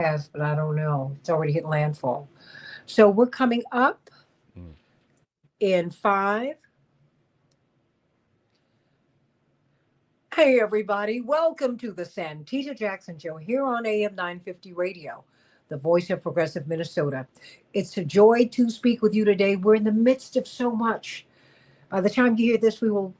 has, but I don't know. It's already hit landfall. So we're coming up Mm. in five. Hey, everybody. Welcome to the Santita Jackson Show here on AM 950 Radio, the voice of progressive Minnesota. It's a joy to speak with you today. We're in the midst of so much. By the time you hear this, we will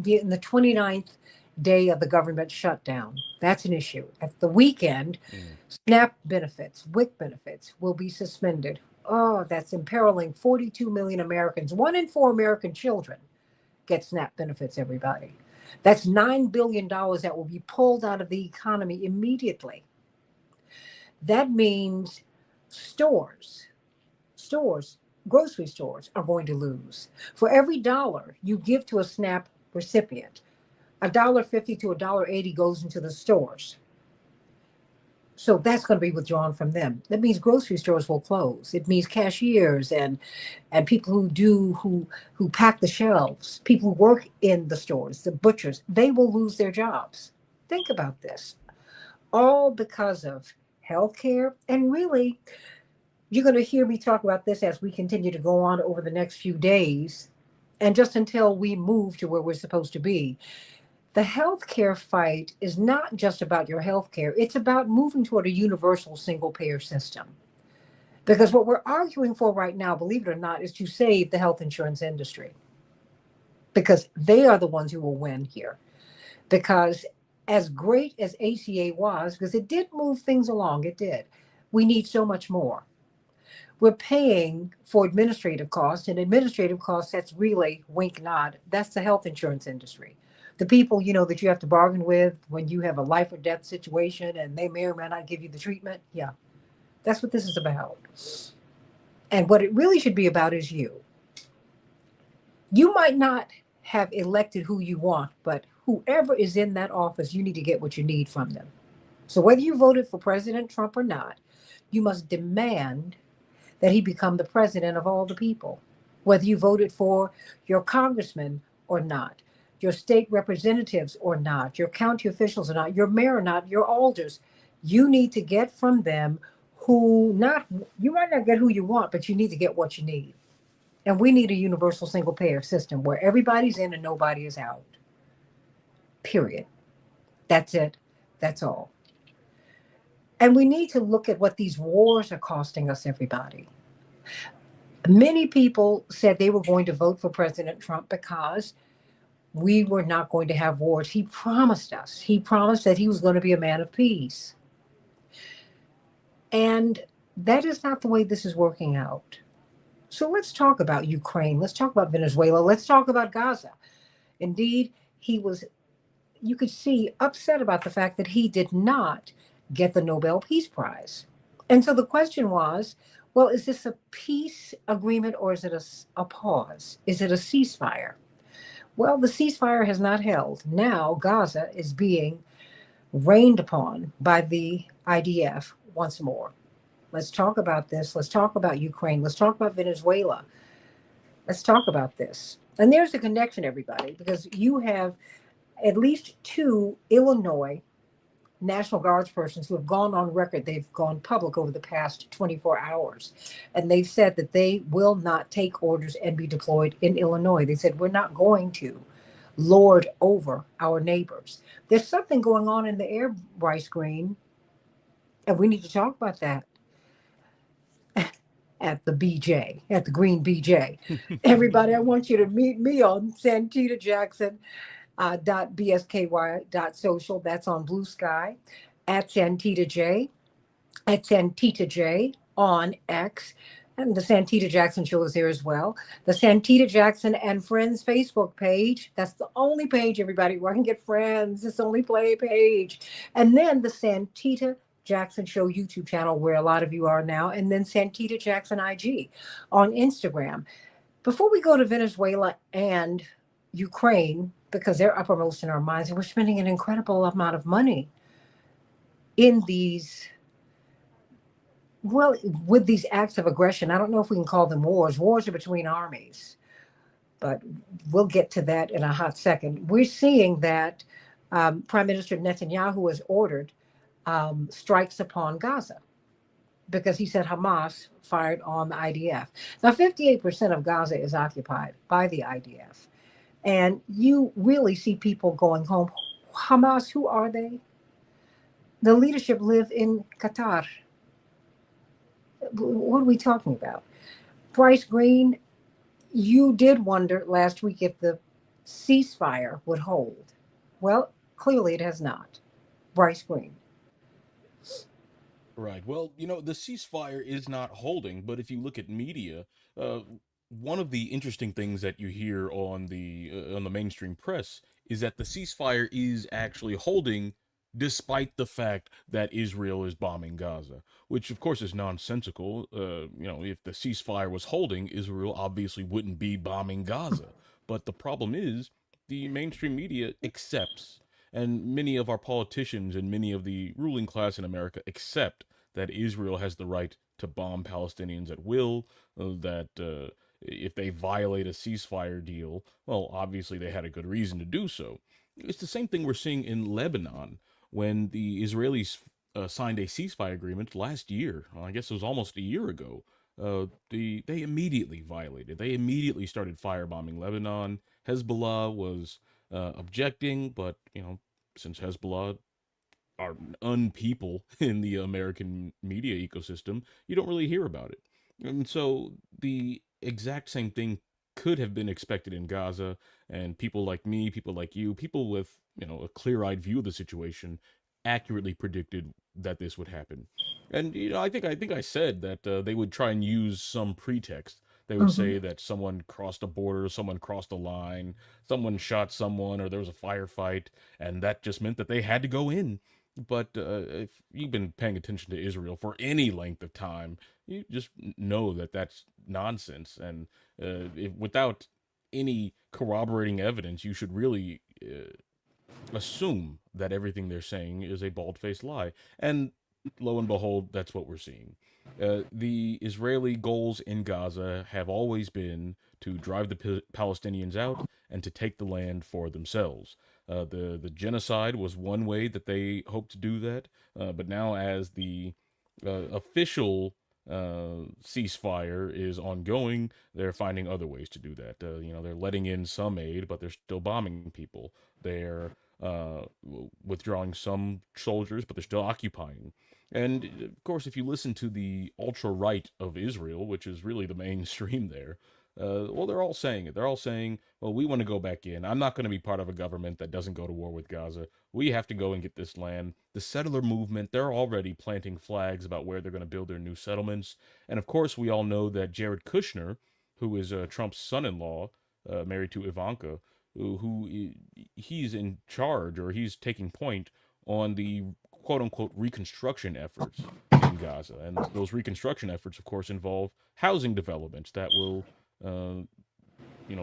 be in the 29th day of the government shutdown. That's an issue. At the weekend, Mm. SNAP benefits, WIC benefits will be suspended. Oh, that's imperiling 42 million Americans. One in four American children get SNAP benefits, everybody. That's $9 billion dollars that will be pulled out of the economy immediately. That means stores, stores, grocery stores are going to lose. For every dollar you give to a SNAP recipient, $1.50 to $1.80 goes into the stores. So that's going to be withdrawn from them. That means grocery stores will close. It means cashiers and people who pack the shelves, people who work in the stores, the butchers, they will lose their jobs. Think about this. All because of healthcare. And really, you're going to hear me talk about this as we continue to go on over the next few days and just until we move to where we're supposed to be. The healthcare fight is not just about your healthcare, it's about moving toward a universal single payer system. Because what we're arguing for right now, believe it or not, is to save the health insurance industry. Because they are the ones who will win here. Because as great as ACA was, because it did move things along, it did, we need so much more. We're paying for administrative costs, and administrative costs, that's really wink nod, that's the health insurance industry. The people, that you have to bargain with when you have a life or death situation and they may or may not give you the treatment. Yeah, that's what this is about. And what it really should be about is you. You might not have elected who you want, but whoever is in that office, you need to get what you need from them. So whether you voted for President Trump or not, you must demand that he become the president of all the people. Whether you voted for your congressman or not, your state representatives or not, your county officials or not, your mayor or not, your alders, you need to get from them who not, you might not get who you want, but you need to get what you need. And we need a universal single payer system where everybody's in and nobody is out. Period. That's it. That's all. And we need to look at what these wars are costing us, everybody. Many people said they were going to vote for President Trump because we were not going to have wars. He promised us. He promised that he was going to be a man of peace. And that is not the way this is working out. So let's talk about Ukraine. Let's talk about Venezuela. Let's talk about Gaza. Indeed, he was, you could see, upset about the fact that he did not get the Nobel Peace Prize. And so the question was, well, is this a peace agreement or is it a pause? Is it a ceasefire? Well, the ceasefire has not held. Now Gaza is being rained upon by the IDF once more. Let's talk about this. Let's talk about Ukraine. Let's talk about Venezuela. Let's talk about this. And there's a connection, everybody, because you have at least two Illinois National Guards persons who have gone on record. They've gone public over the past 24 hours. And they've said that they will not take orders and be deployed in Illinois. They said, we're not going to lord over our neighbors. There's something going on in the air, Bryce Green, and we need to talk about that at the BJ, at the Green BJ. Everybody, I want you to meet me on Santita Jackson .bsky.social. That's on Blue Sky. At Santita J. At Santita J on X. And the Santita Jackson Show is there as well. The Santita Jackson and Friends Facebook page. That's the only page, everybody, where I can get friends. It's the only play page. And then the Santita Jackson Show YouTube channel, where a lot of you are now. And then Santita Jackson IG on Instagram. Before we go to Venezuela and Ukraine, because they're uppermost in our minds, and we're spending an incredible amount of money in these, well, with these acts of aggression. I don't know if we can call them wars. Wars are between armies, but we'll get to that in a hot second. We're seeing that Prime Minister Netanyahu has ordered strikes upon Gaza because he said Hamas fired on the IDF. Now, 58% of Gaza is occupied by the IDF. And you really see people going home. Hamas, who are they? The leadership live in Qatar. What are we talking about? Bryce Green, you did wonder last week if the ceasefire would hold. Well, clearly it has not. Bryce Green. Right. Well, the ceasefire is not holding, but if you look at media, uh, one of the interesting things that you hear on the mainstream press is that the ceasefire is actually holding despite the fact that Israel is bombing Gaza, which of course is nonsensical. If the ceasefire was holding, Israel obviously wouldn't be bombing Gaza. But the problem is the mainstream media accepts, and many of our politicians and many of the ruling class in America accept that Israel has the right to bomb Palestinians at will, that if they violate a ceasefire deal, well, obviously they had a good reason to do so. It's the same thing we're seeing in Lebanon when the Israelis signed a ceasefire agreement last year. Well, I guess it was almost a year ago. They immediately violated. They immediately started firebombing Lebanon. Hezbollah was objecting, but since Hezbollah are unpeople in the American media ecosystem, you don't really hear about it. And so the exact same thing could have been expected in Gaza, and people like me, people like you, people with, a clear-eyed view of the situation accurately predicted that this would happen. And I think I said that they would try and use some pretext. They would Mm-hmm. say that someone crossed a border, someone crossed a line, someone shot someone, or there was a firefight, and that just meant that they had to go in. But if you've been paying attention to Israel for any length of time, you just know that that's nonsense. And without any corroborating evidence, you should really assume that everything they're saying is a bald faced lie. And lo and behold, that's what we're seeing. The Israeli goals in Gaza have always been to drive the Palestinians out and to take the land for themselves. The genocide was one way that they hoped to do that, but now as the official ceasefire is ongoing, they're finding other ways to do that. They're letting in some aid, but they're still bombing people. They're withdrawing some soldiers, but they're still occupying. And of course, if you listen to the ultra right of Israel, which is really the mainstream there, well, they're all saying it. They're all saying, well, we want to go back in. I'm not going to be part of a government that doesn't go to war with Gaza. We have to go and get this land. The settler movement, they're already planting flags about where they're going to build their new settlements. And of course, we all know that Jared Kushner, who is Trump's son in law, married to Ivanka, he's in charge, or he's taking point on the quote unquote reconstruction efforts in Gaza. And those reconstruction efforts, of course, involve housing developments that will, uh,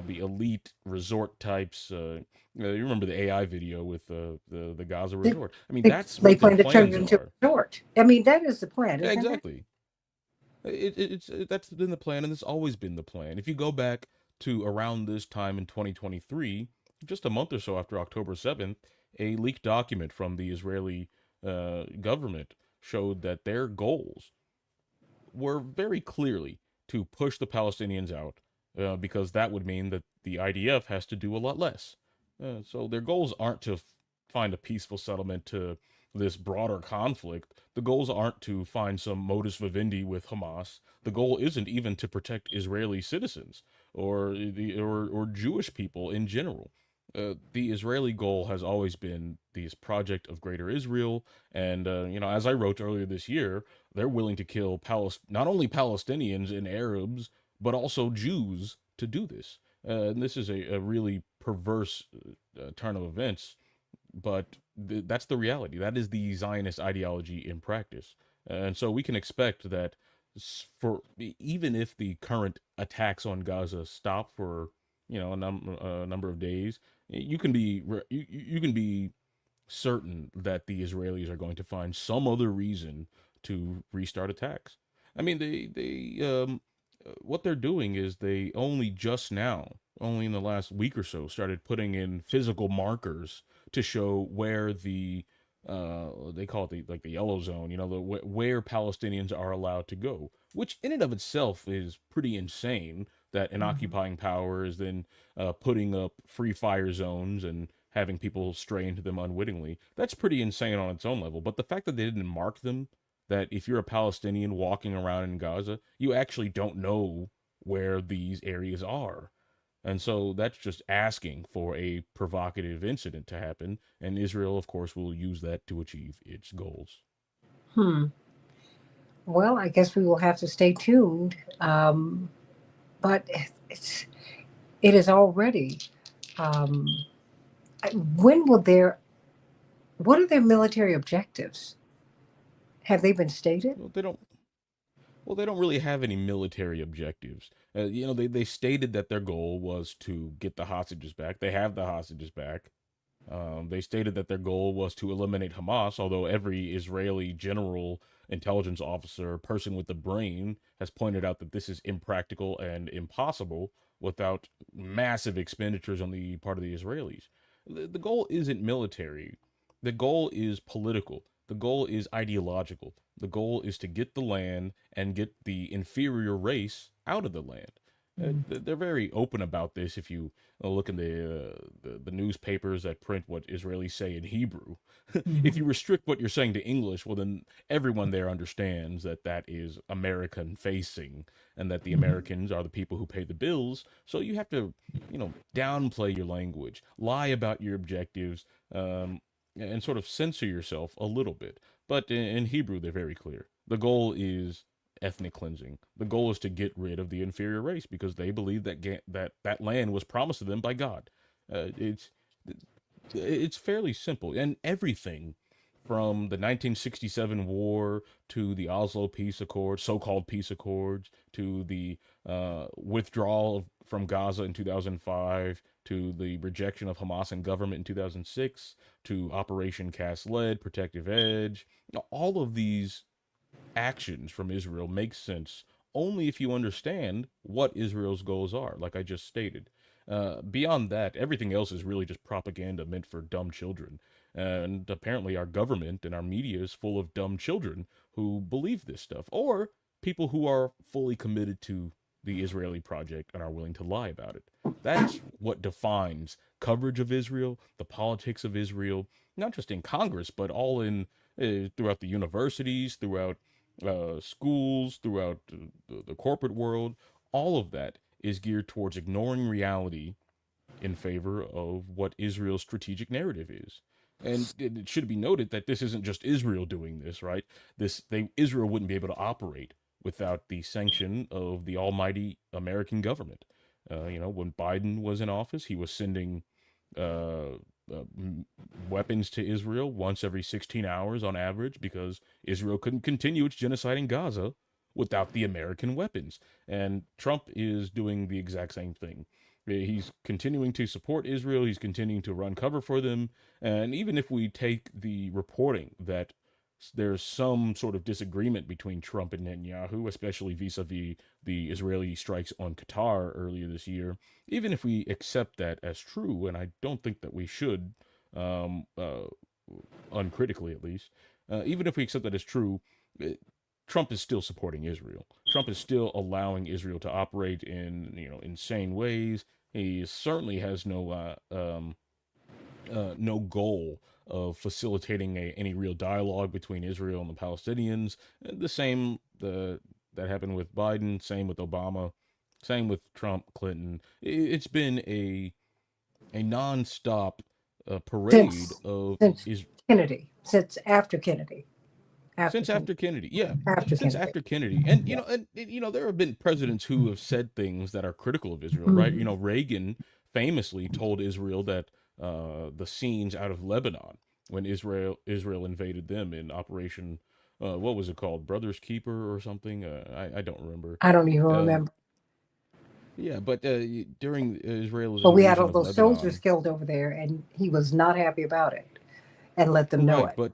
be elite resort types. You remember the AI video with the Gaza They, resort? I mean, they, that's they what their plan to turn it plans into are. a resort. I mean, that is the plan, Yeah, isn't it? exactly. That's been the plan, and it's always been the plan. If you go back to around this time in 2023, just a month or so after October 7th, a leaked document from the Israeli government showed that their goals were very clearly to push the Palestinians out, because that would mean that the IDF has to do a lot less. So their goals aren't to find a peaceful settlement to this broader conflict. The goals aren't to find some modus vivendi with Hamas. The goal isn't even to protect Israeli citizens or Jewish people in general. The Israeli goal has always been this project of Greater Israel, and as I wrote earlier this year, they're willing to kill not only Palestinians and Arabs, but also Jews to do this. And this is a really perverse turn of events, but that's the reality. That is the Zionist ideology in practice. And so we can expect that for even if the current attacks on Gaza stop for a number of days, you can be certain that the Israelis are going to find some other reason to restart attacks. I mean, what they're doing is they only just now, only in the last week or so, started putting in physical markers to show where the they call it the yellow zone, where Palestinians are allowed to go, which in and of itself is pretty insane. That an Mhm. occupying power is then putting up free fire zones and having people stray into them unwittingly. That's pretty insane on its own level. But the fact that they didn't mark them, that if you're a Palestinian walking around in Gaza, you actually don't know where these areas are. And so that's just asking for a provocative incident to happen. And Israel, of course, will use that to achieve its goals. Hmm. Well, I guess we will have to stay tuned. But it's it is already. Um, when will their what are their military objectives? Have they been stated? Well, they don't really have any military objectives. They stated that their goal was to get the hostages back. They have the hostages back. They stated that their goal was to eliminate Hamas, although every Israeli general, intelligence officer, person with the brain has pointed out that this is impractical and impossible without massive expenditures on the part of the Israelis. The goal isn't military, the goal is political, the goal is ideological. The goal is to get the land and get the inferior race out of the land. They're very open about this. If you look in the newspapers that print what Israelis say in Hebrew, if Mhm. you restrict what you're saying to English, well, then everyone there understands that that is American facing, and that the Mhm. Americans are the people who pay the bills. So you have to, downplay your language, lie about your objectives, and sort of censor yourself a little bit. But in Hebrew, they're very clear. The goal is ethnic cleansing. The goal is to get rid of the inferior race because they believe that land was promised to them by God. It's fairly simple, and everything from the 1967 war to the Oslo peace accords, so-called peace accords, to the withdrawal from Gaza in 2005, to the rejection of Hamas and government in 2006, to Operation Cast Lead, Protective Edge. All of these actions from Israel make sense only if you understand what Israel's goals are, like I just stated. Beyond that, everything else is really just propaganda meant for dumb children. And apparently, our government and our media is full of dumb children who believe this stuff, or people who are fully committed to the Israeli project and are willing to lie about it. That's what defines coverage of Israel, the politics of Israel, not just in Congress, but all in throughout the universities, throughout schools, throughout the corporate world. All of that is geared towards ignoring reality in favor of what Israel's strategic narrative is. And it should be noted that this isn't just Israel doing this, right? Israel wouldn't be able to operate without the sanction of the almighty American government. When Biden was in office, he was sending uh, weapons to Israel once every 16 hours on average because Israel couldn't continue its genocide in Gaza without the American weapons. And Trump is doing the exact same thing. He's continuing to support Israel. He's continuing to run cover for them. And even if we take the reporting that there's some sort of disagreement between Trump and Netanyahu, especially vis-a-vis the Israeli strikes on Qatar earlier this year, even if we accept that as true, and I don't think that we should, um, uh, uncritically at least, even if we accept that as true, eh, Trump is still supporting Israel. Trump is still allowing Israel to operate in insane ways. He certainly has no goal of facilitating any real dialogue between Israel and the Palestinians. The same that happened with Biden, same with Obama, same with Trump, Clinton. It's been a nonstop parade Since of since is Kennedy, since after Kennedy, after since Kennedy, after Kennedy. Yeah, after since Kennedy. after Kennedy. And Yeah. there have been presidents who have said things that are critical of Israel, right? Mhm. Reagan famously told Israel that the scenes out of Lebanon when Israel invaded them in Operation what was it called? Brothers Keeper or something? I don't remember. I don't even Um, remember. yeah, but during Israel's But we had all invasion of those soldiers Lebanon, killed over there, and he was not happy about it and let them know right? it. But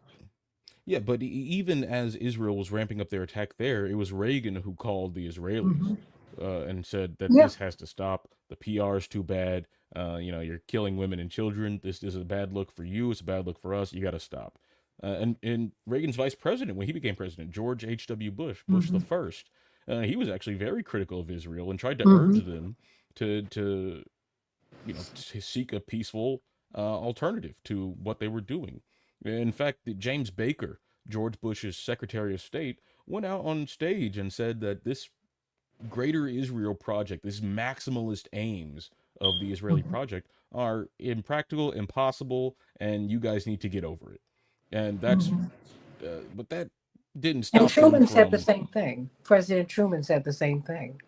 yeah, but even as Israel was ramping up their attack there, it was Reagan who called the Israelis Hmm. and said that Yeah. this has to stop. The PR is too bad. You're killing women and children. This is a bad look for you. It's a bad look for us. You got to stop. And Reagan's vice president, when he became president, George H.W. Bush, Bush the Hmm. first, he was actually very critical of Israel and tried to urge Hmm. them to to seek a peaceful alternative to what they were doing. In fact, James Baker, George Bush's Secretary of State, went out on stage and said that this greater Israel project, these maximalist aims of the Israeli Hmm. project, are impractical, impossible, and you guys need to get over it. And that's, Hmm. but that didn't And stop them Truman said the from. same thing. President Truman said the same thing.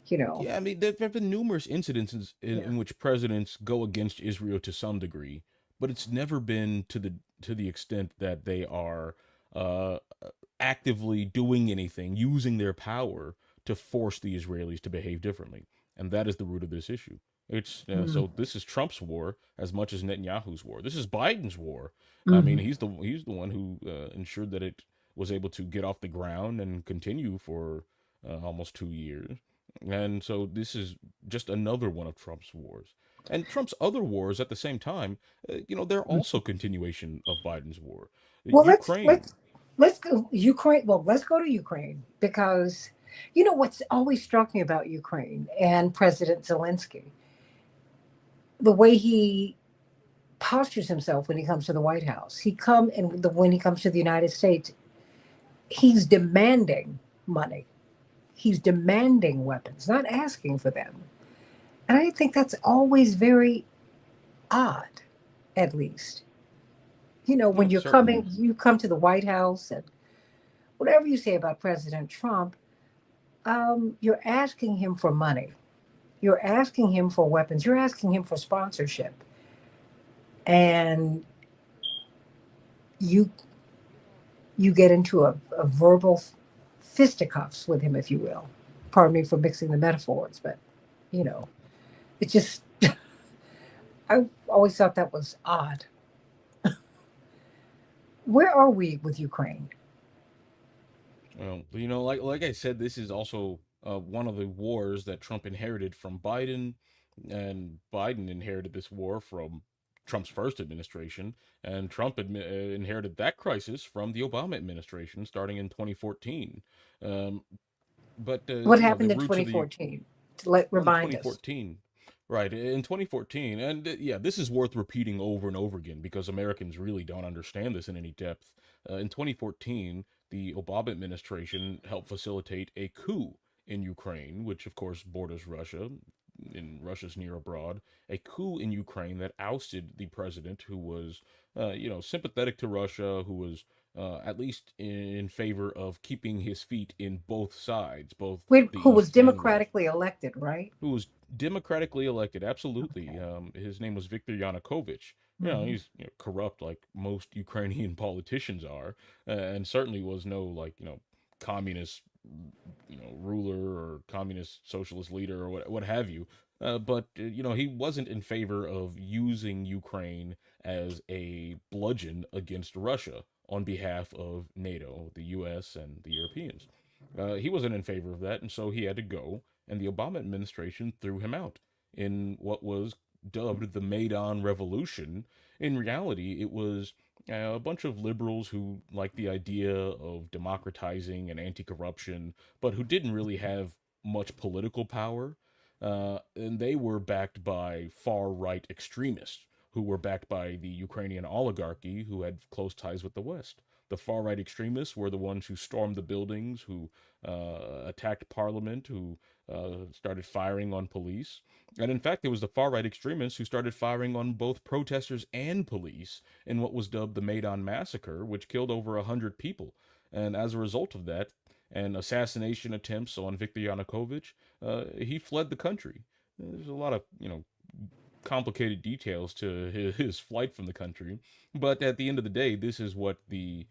You know. Yeah, I mean, there have been numerous incidences Yeah. in which presidents go against Israel to some degree, but it's never been to the extent that they are uh, actively doing anything, using their power to force the Israelis to behave differently, and that is the root of this issue. It's so this is Trump's war as much as Netanyahu's war. This is Biden's war. I mean, Mm-hmm. he's the one who ensured that it was able to get off the ground and continue for almost 2 years. And so this is just another one of Trump's wars. And Trump's other wars at the same time, they're also continuation of Biden's war. Well, Ukraine. let's go Ukraine. Well, let's go to Ukraine because you know what's always struck me about Ukraine and President Zelensky, the way he postures himself when he comes to the White House. When he comes to the United States, he's demanding money. He's demanding weapons, not asking for them. And I think that's always very odd, at least. You know, when Well, certainly. you come to the White House and whatever you say about President Trump, you're asking him for money. You're asking him for weapons. You're asking him for sponsorship. And you you get into a verbal fisticuffs with him, if you will. Pardon me for mixing the metaphors, but you know, it just I always thought that was odd. Where are we with Ukraine? Well, like I said, this is also one of the wars that Trump inherited from Biden, and Biden inherited this war from Trump's first administration, and Trump inherited that crisis from the Obama administration starting in 2014. Um, but What the happened in roots of the 2014? To let well, in remind us. 2014, right, in 2014, and yeah, this is worth repeating over and over again because Americans really don't understand this in any depth. In 2014, the Obama administration helped facilitate a coup in Ukraine, which of course borders Russia, in Russia's near abroad, a coup in Ukraine that ousted the president who was, sympathetic to Russia, who was at least in favor of keeping his feet in both sides, both the Who was East and West, democratically elected, right? who was democratically elected. Absolutely. His name was Viktor Yanukovych. Hmm. He's corrupt like most Ukrainian politicians are, and certainly was no like communist ruler or communist socialist leader or what have you. But he wasn't in favor of using Ukraine as a bludgeon against Russia on behalf of NATO, the U.S. and the Europeans. He wasn't in favor of that, and so he had to go. And the Obama administration threw him out in what was dubbed the Maidan Revolution. In reality, it was a bunch of liberals who liked the idea of democratizing and anti-corruption, but who didn't really have much political power. And they were backed by far right extremists who were backed by the Ukrainian oligarchy who had close ties with the West. The far right extremists were the ones who stormed the buildings, who attacked parliament, who started firing on police. And in fact, it was the far right extremists who started firing on both protesters and police in what was dubbed the Maidan Massacre, which killed over 100 people. And as a result of that, and assassination attempts on Viktor Yanukovych, he fled the country. There's a lot of, complicated details to his flight from the country, but at the end of the day, this is what the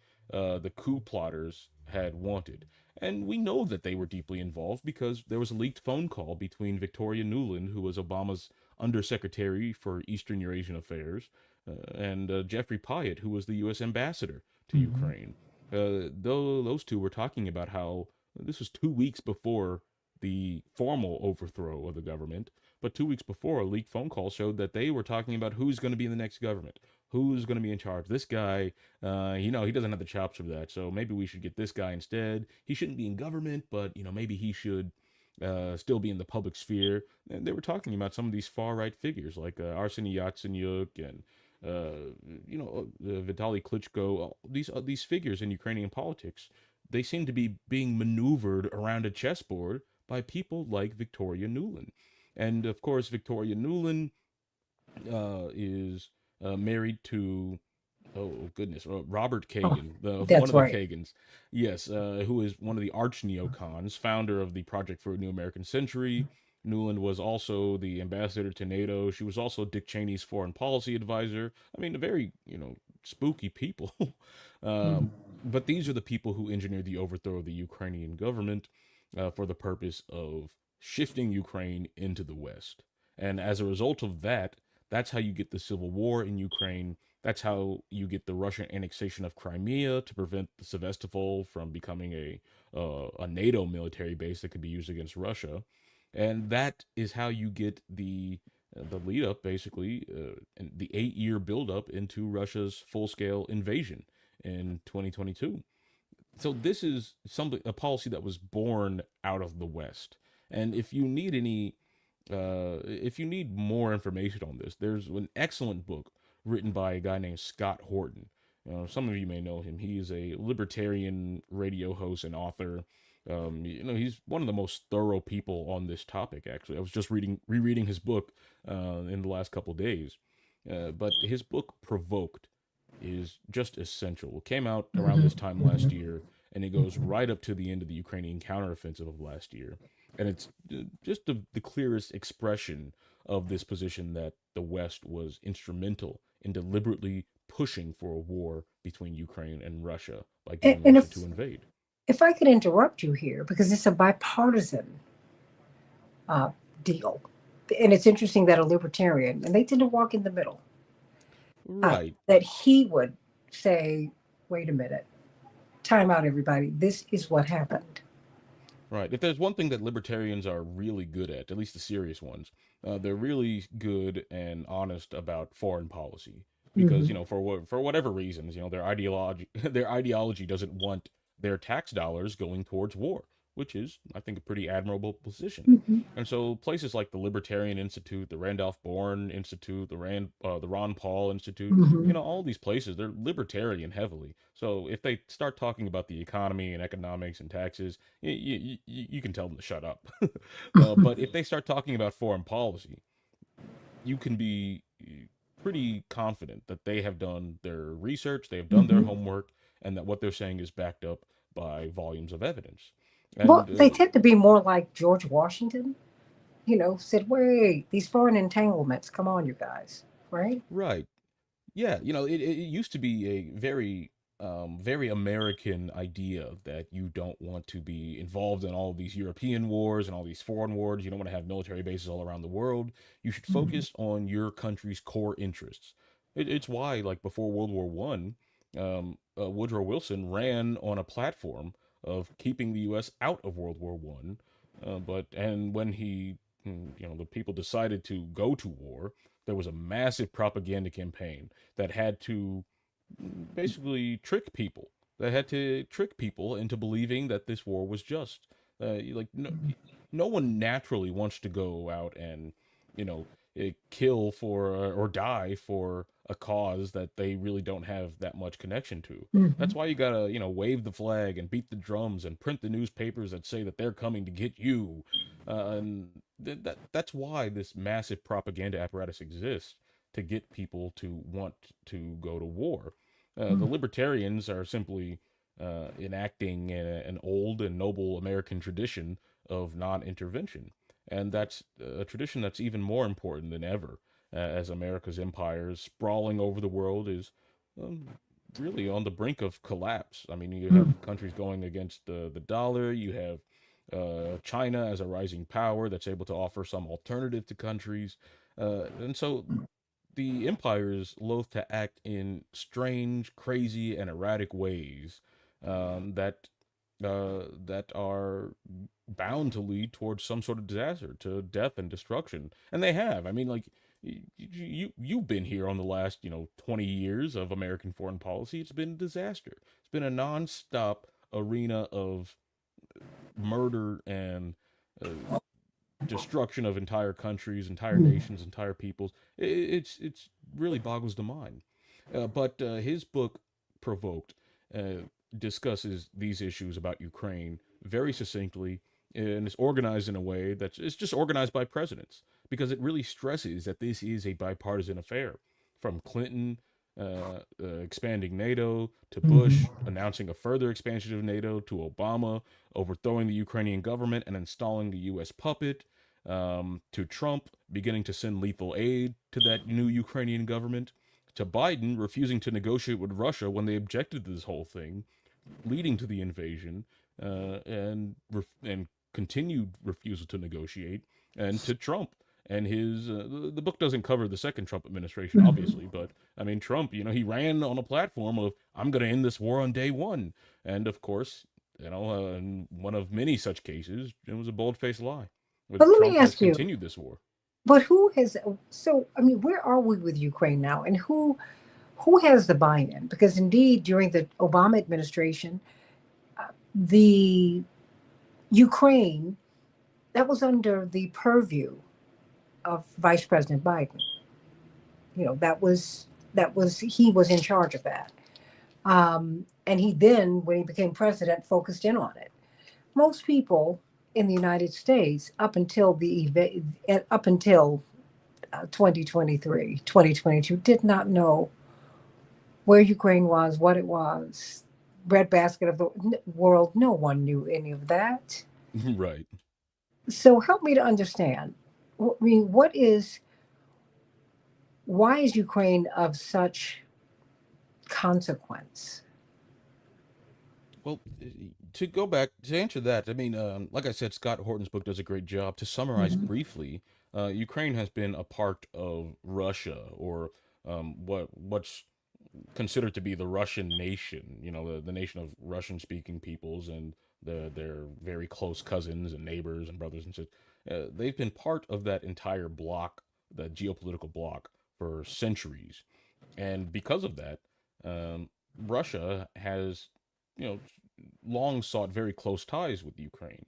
coup plotters had wanted. And we know that they were deeply involved because there was a leaked phone call between Victoria Nuland, who was Obama's undersecretary for Eastern Eurasian Affairs, and Jeffrey Pyatt, who was the U.S. ambassador to Hmm. Ukraine. Though those two were talking about how this was 2 weeks before the formal overthrow of the government, but 2 weeks before, a leaked phone call showed that they were talking about who's going to be in the next government. who's going to be in charge. This guy, he doesn't have the chops for that, so maybe we should get this guy instead. He shouldn't be in government, but maybe he should still be in the public sphere. And they were talking about some of these far right figures like Arseniy Yatsenyuk and Vitaly Klitschko. These figures in Ukrainian politics, they seem to be being maneuvered around a chessboard by people like Victoria Nuland. And of course, Victoria Nuland is married to, oh goodness, Robert Oh, Kagan, the one that's of the right. Kagans, yes, who is one of the arch neocons, founder of the Project for a New American Century. Newland was also the ambassador to NATO. She was also Dick Cheney's foreign policy advisor. I mean, a very spooky people. Mm. um, but these are the people who engineered the overthrow of the Ukrainian government for the purpose of shifting Ukraine into the West. And as a result of that, that's how you get the civil war in Ukraine. That's how you get the Russian annexation of Crimea to prevent the Sevastopol from becoming a NATO military base that could be used against Russia, and that is how you get the lead up, basically, and the 8 year build up into Russia's full scale invasion in 2022. So this is something, a policy that was born out of the West. And if you need more information on this, there's an excellent book written by a guy named Scott Horton. Some of you may know him. He is a libertarian radio host and author. He's one of the most thorough people on this topic. Actually, I was just rereading his book in the last couple of days. But his book Provoked is just essential. It came out around Mhm, this time last mhm. year, and it goes right up to the end of the Ukrainian counteroffensive of last year. And it's just the clearest expression of this position that the West was instrumental in deliberately pushing for a war between Ukraine and Russia by getting And Russia to invade. if I could interrupt you here, because it's a bipartisan uh, deal, and it's interesting that a libertarian, and they tend to walk in the middle, Right. that he would say, "Wait a minute, time out, everybody. This is what happened." Right. If there's one thing that libertarians are really good at least the serious ones, they're really good and honest about foreign policy. Because Hmm. for whatever reasons, their ideology their ideology doesn't want their tax dollars going towards war, which is, I think, a pretty admirable position. Hmm. And so places like the Libertarian Institute, the Randolph Bourne Institute, the Ron Paul Institute, Hmm. all these places, they're libertarian heavily. So if they start talking about the economy and economics and taxes, you can tell them to shut up. But if they start talking about foreign policy, you can be pretty confident that they have done their research, they have done their Hmm. homework, and that what they're saying is backed up by volumes of evidence. Well, And they tend to be more like George Washington. Said, "Wait, these foreign entanglements. Come on, you guys." Right? right, yeah, it used to be a very American idea that you don't want to be involved in all of these European wars and all these foreign wars. You don't want to have military bases all around the world. You should Hmm. focus on your country's core interests. It's why, like before World War One, Woodrow Wilson ran on a platform of keeping the U.S. out of World War One. And when the people decided to go to war, there was a massive propaganda campaign that had to basically trick people. That had to trick people into believing that this war was just. Like no one naturally wants to go out and you know kill for or die for a cause that they really don't have that much connection to. That's Hmm. why you gotta wave the flag and beat the drums and print the newspapers that say that they're coming to get you. And that's why this massive propaganda apparatus exists, to get people to want to go to war. The libertarians are simply enacting an old and noble American tradition of non-intervention, and that's a tradition that's even more important than ever, as America's empire is sprawling over the world, is um, really on the brink of collapse. I mean, you have countries going against the dollar. You have China as a rising power that's able to offer some alternative to countries, and so the empire is loath to act in strange, crazy, and erratic ways that are bound to lead towards some sort of disaster, to death and destruction. And they have. I mean, like You've been here on the last 20 years of American foreign policy. It's been a disaster. It's been a nonstop arena of murder and uh, destruction of entire countries, entire nations, entire peoples. It's really boggles the mind. But his book, Provoked, uh, discusses these issues about Ukraine very succinctly, and it's organized in a way that's it's just organized by presidents because it really stresses that this is a bipartisan affair. From Clinton expanding NATO to Mhm. Bush announcing a further expansion of NATO to Obama overthrowing the Ukrainian government and installing the U.S. puppet, to Trump beginning to send lethal aid to that new Ukrainian government, to Biden refusing to negotiate with Russia when they objected to this whole thing, leading to the invasion, and continued refusal to negotiate, and to Trump and his. The book doesn't cover the second Trump administration, Mhm. obviously, but I mean, Trump, he ran on a platform of "I'm going to end this war on day one," and of course, in one of many such cases, it was a bold-faced lie. But But let me Trump has ask you, continued this war. but who has, so I mean, where are we with Ukraine now, and who has the buy-in? Because indeed, during the Obama administration, the Ukraine, that was under the purview of Vice President Biden. That was he was in charge of that. And he then, when he became president, focused in on it. Most people in the United States, up until 2023, 2022, did not know where Ukraine was, what it was, breadbasket of the world. No one knew any of that. Right. So help me to understand. I mean, why is Ukraine of such consequence? Well, to go back to answer that, I mean, like I said, Scott Horton's book does a great job. To summarize Mhm. briefly, Ukraine has been a part of Russia, or what's considered to be the Russian nation. The nation of Russian-speaking peoples and their very close cousins and neighbors and brothers and sisters. They've been part of that entire bloc, the geopolitical bloc, for centuries, and because of that, Russia has, you know, long sought very close ties with Ukraine.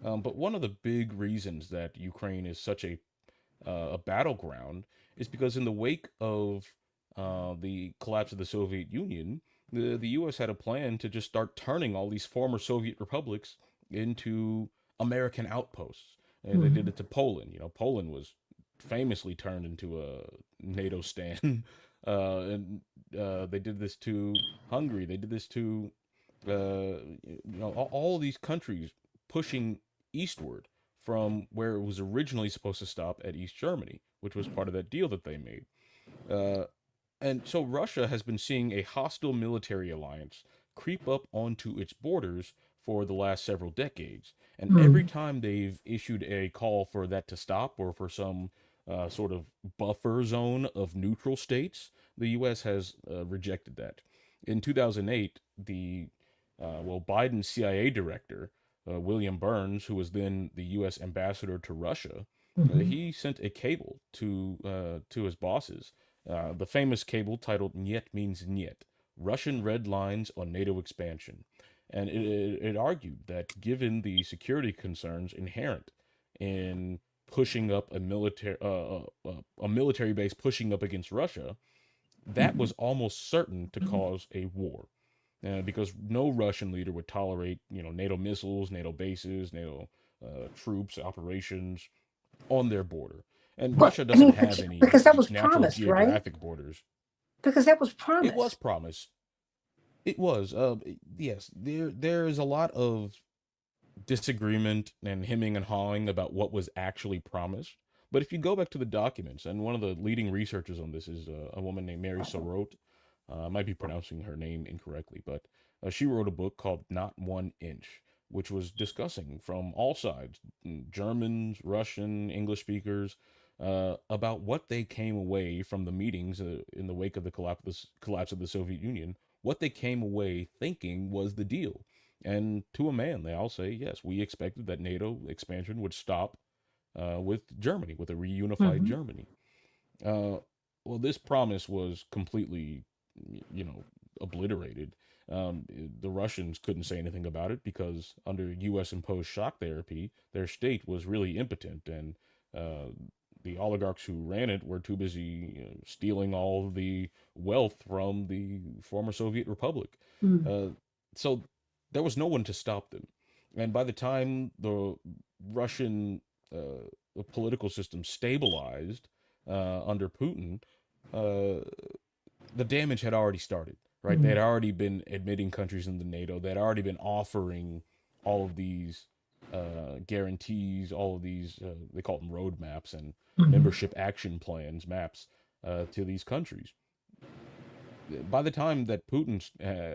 But one of the big reasons that Ukraine is such a battleground is because in the wake of the collapse of the Soviet Union, the U.S. had a plan to just start turning all these former Soviet republics into American outposts. And they did Mhm. it to Poland. Poland was famously turned into a NATO stand. And they did this to Hungary. They did this to all of these countries pushing eastward from where it was originally supposed to stop at East Germany, which was part of that deal that they made. Uh, and so Russia has been seeing a hostile military alliance creep up onto its borders for the last several decades. And every Mhm. time they've issued a call for that to stop, or for some sort of buffer zone of neutral states, the U.S. has rejected that. In 2008, Biden's CIA director, William Burns, who was then the U.S. ambassador to Russia, Mhm. he sent a cable to his bosses, the famous cable titled "Niet means Niet: Russian Red Lines on NATO Expansion," and it argued that given the security concerns inherent in pushing up a military base pushing up against Russia, that was almost certain to cause a war. Because no Russian leader would tolerate, NATO missiles, NATO bases, NATO troops, operations on their border. And But Russia I doesn't mean, have any because that was natural promised, right? geographic borders. Because that was It was promised. promised. It was. Yes, there is a lot of disagreement and hemming and hawing about what was actually promised. But if you go back to the documents, and one of the leading researchers on this is a woman named Mary Sorote. I might be pronouncing her name incorrectly, but she wrote a book called Not One Inch, which was discussing from all sides, Germans, Russian, English speakers, about what they came away from the meetings in the wake of the collapse of the Soviet Union, what they came away thinking was the deal. And to a man, they all say, yes, we expected that NATO expansion would stop with Germany, with a reunified Mhm. Germany. Uh, well, this promise was completely, you know, obliterated. The Russians couldn't say anything about it because under U.S. imposed shock therapy, their state was really impotent, and uh, the oligarchs who ran it were too busy, stealing all of the wealth from the former Soviet Republic. Mm. Uh, so there was no one to stop them. And by the time the Russian political system stabilized under Putin, uh, the damage had already started, right? They Mm. had already been admitting countries into NATO. They had already been offering all of these guarantees, all of these, they call them roadmaps and Mm. membership action plans, maps to these countries. By the time that Putin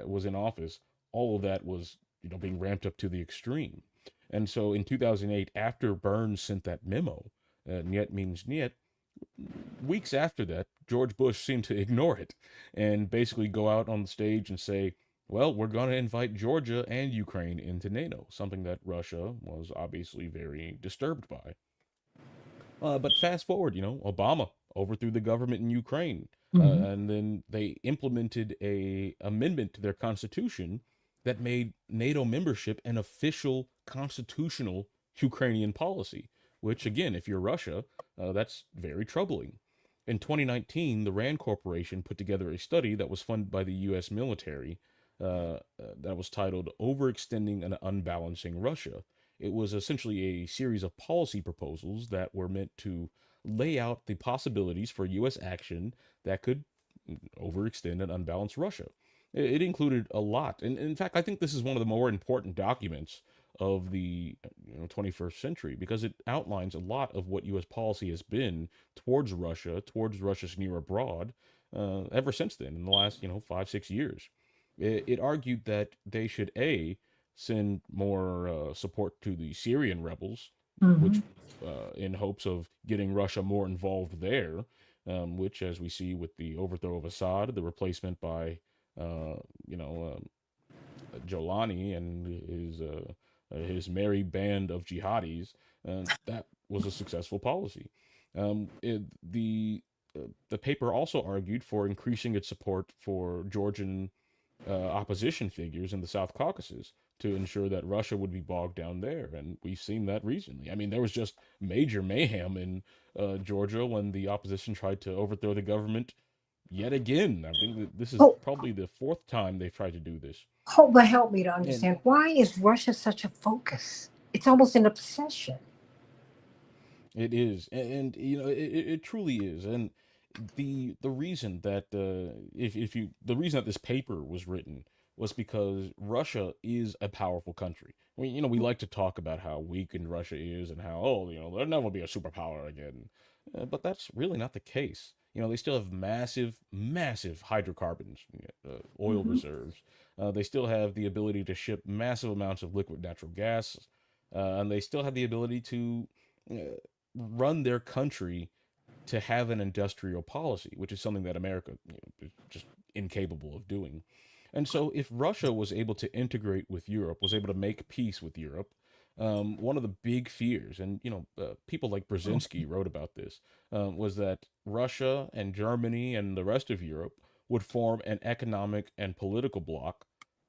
was in office, all of that was, being ramped up to the extreme. And so in 2008, after Burns sent that memo, "Niet means niet," weeks after that, George Bush seemed to ignore it and basically go out on the stage and say, well, we're going to invite Georgia and Ukraine into NATO, something that Russia was obviously very disturbed by. But fast forward, Obama overthrew the government in Ukraine, Mm. and then they implemented a amendment to their constitution that made NATO membership an official constitutional Ukrainian policy. Which, again, if you're Russia, that's very troubling. In 2019, the RAND Corporation put together a study that was funded by the U.S. military that was titled "Overextending and Unbalancing Russia." It was essentially a series of policy proposals that were meant to lay out the possibilities for U.S. action that could overextend and unbalance Russia. It included a lot, and in fact, I think this is one of the more important documents of the 21st century because it outlines a lot of what U.S. policy has been towards Russia's near abroad, ever since then, in the last 5 6 years. It argued that they should send more support to the Syrian rebels, which Mhm. in hopes of getting Russia more involved there, which, as we see with the overthrow of Assad, the replacement by, uh, you know, Jolani and his merry band of jihadis, that was a successful policy. The paper also argued for increasing its support for Georgian opposition figures in the South Caucasus to ensure that Russia would be bogged down there. And we've seen that recently. I mean, there was just major mayhem in Georgia when the opposition tried to overthrow the government yet again. I think that this is Oh, probably the fourth time they've tried to do this. but help me to And understand, why is Russia such a focus? It's almost an obsession. it is, and it truly is, and the reason that if you the reason that this paper was written was because Russia is a powerful country. We like to talk about how weakened Russia is and how they'll never be a superpower again, but that's really not the case. They still have massive hydrocarbons, oil Hmm. reserves. They still have the ability to ship massive amounts of liquid natural gas, and they still have the ability to uh, run their country to have an industrial policy, which is something that America is just incapable of doing. And so, if Russia was able to integrate with Europe, was able to make peace with Europe, one of the big fears, and people like Brzezinski wrote about this, was that Russia and Germany and the rest of Europe would form an economic and political bloc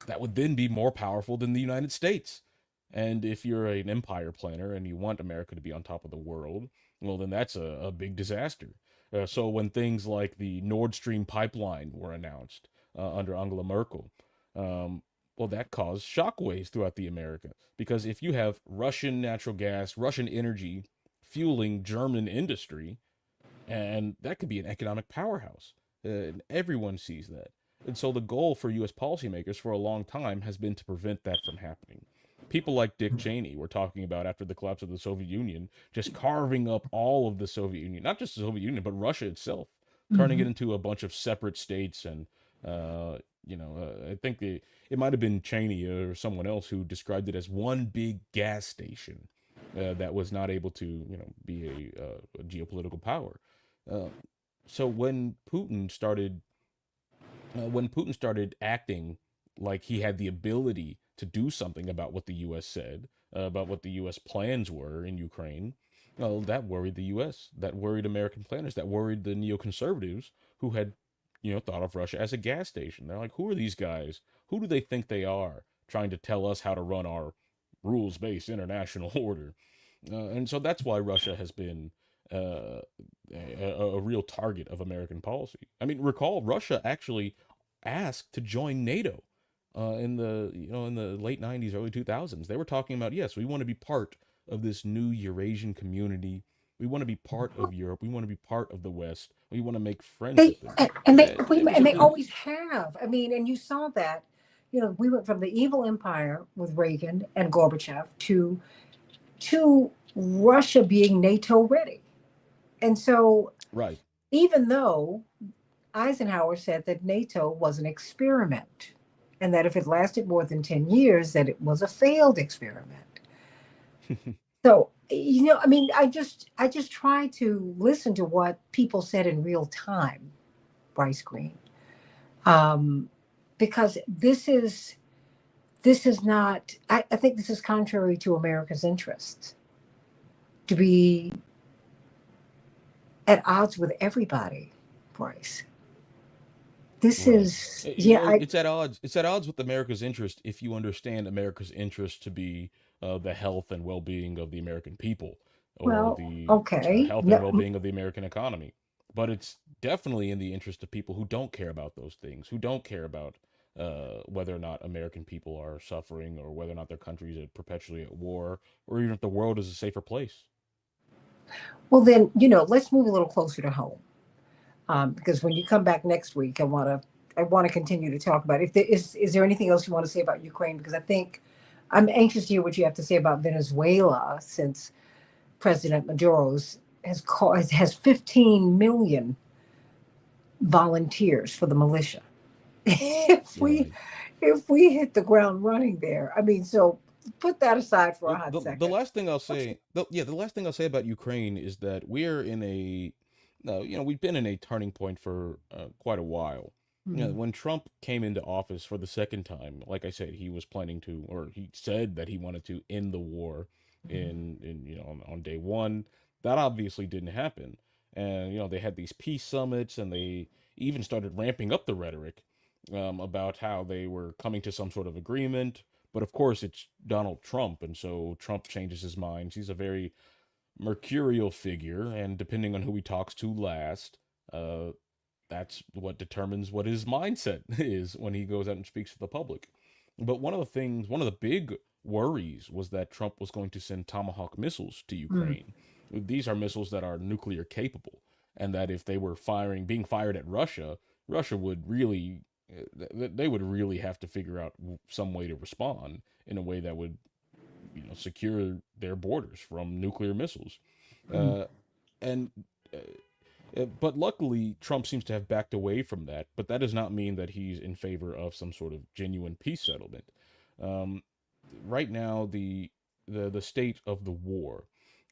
that would then be more powerful than the United States. And if you're an empire planner and you want America to be on top of the world, well, then that's a big disaster. So when things like the Nord Stream pipeline were announced under Angela Merkel, um, well, that caused shockwaves throughout the America because if you have Russian natural gas, Russian energy fueling German industry, and that could be an economic powerhouse. And everyone sees that. And so the goal for U.S. policymakers for a long time has been to prevent that from happening. People like Dick Cheney were talking about after the collapse of the Soviet Union, just carving up all of the Soviet Union, not just the Soviet Union, but Russia itself, turning it Hmm. into a bunch of separate states. And, I think it might have been Cheney or someone else who described it as one big gas station that was not able to, be a geopolitical power. Uh, so when Putin started acting like he had the ability to do something about what the U.S. said, about what the U.S. plans were in Ukraine, Well, that worried the U.S., that worried American planners, that worried the neoconservatives who had, thought of Russia as a gas station. They're like, who are these guys? Who do they think they are trying to tell us how to run our rules based international order? And so that's why Russia has been uh, a real target of American policy. I mean, recall Russia actually asked to join NATO in the late '90s, early 2000s. They were talking about, yes, we want to be part of this new Eurasian community. We want to be part of Europe. We want to be part of the West. We want to make friends They with them. and they It was a and they real always have. I mean, and you saw that. We went from the evil empire with Reagan and Gorbachev to Russia being NATO ready. And so, right. even though Eisenhower said that NATO was an experiment, and that if it lasted more than 10 years, that it was a failed experiment. So, I mean, I just try to listen to what people said in real time, Bryce Green. Um, because this is not I think this is contrary to America's interests to be at odds with everybody, Bryce. This Right. is yeah, It's at odds. It's at odds with America's interest if you understand America's interest to be the health and well-being of the American people, or well, the okay. health and No, well-being of the American economy. But it's definitely in the interest of people who don't care about those things, who don't care about whether or not American people are suffering, or whether or not their country is perpetually at war, or even if the world is a safer place. well then, let's move a little closer to home. Because when you come back next week, I want to continue to talk about it. If there is there anything else you want to say about Ukraine? Because I think I'm anxious to hear what you have to say about Venezuela, since President Maduro's has 15 million volunteers for the militia. if we Right. if we hit the ground running there, I mean, so put that aside for a Well, hot the second. last thing I'll What's say, the last thing I'll say about Ukraine is that we're in a, we've been in a turning point for quite a while. mm, When Trump came into office for the second time, like I said, he was planning to, or he said that he wanted to end the war on day one. That obviously didn't happen, and they had these peace summits, and they even started ramping up the rhetoric about how they were coming to some sort of agreement. But of course, it's Donald Trump, and so Trump changes his mind. He's a very mercurial figure, and depending on who he talks to last, uh, that's what determines what his mindset is when he goes out and speaks to the public. But one of the big worries was that Trump was going to send Tomahawk missiles to mm, Ukraine. These are missiles that are nuclear capable, and that if they were being fired at Russia, Russia would really, they would really have to figure out some way to respond in a way that would, secure their borders from nuclear missiles. mm, Uh, and But luckily, Trump seems to have backed away from that. But that does not mean that he's in favor of some sort of genuine peace settlement. Um, right now, the state of the war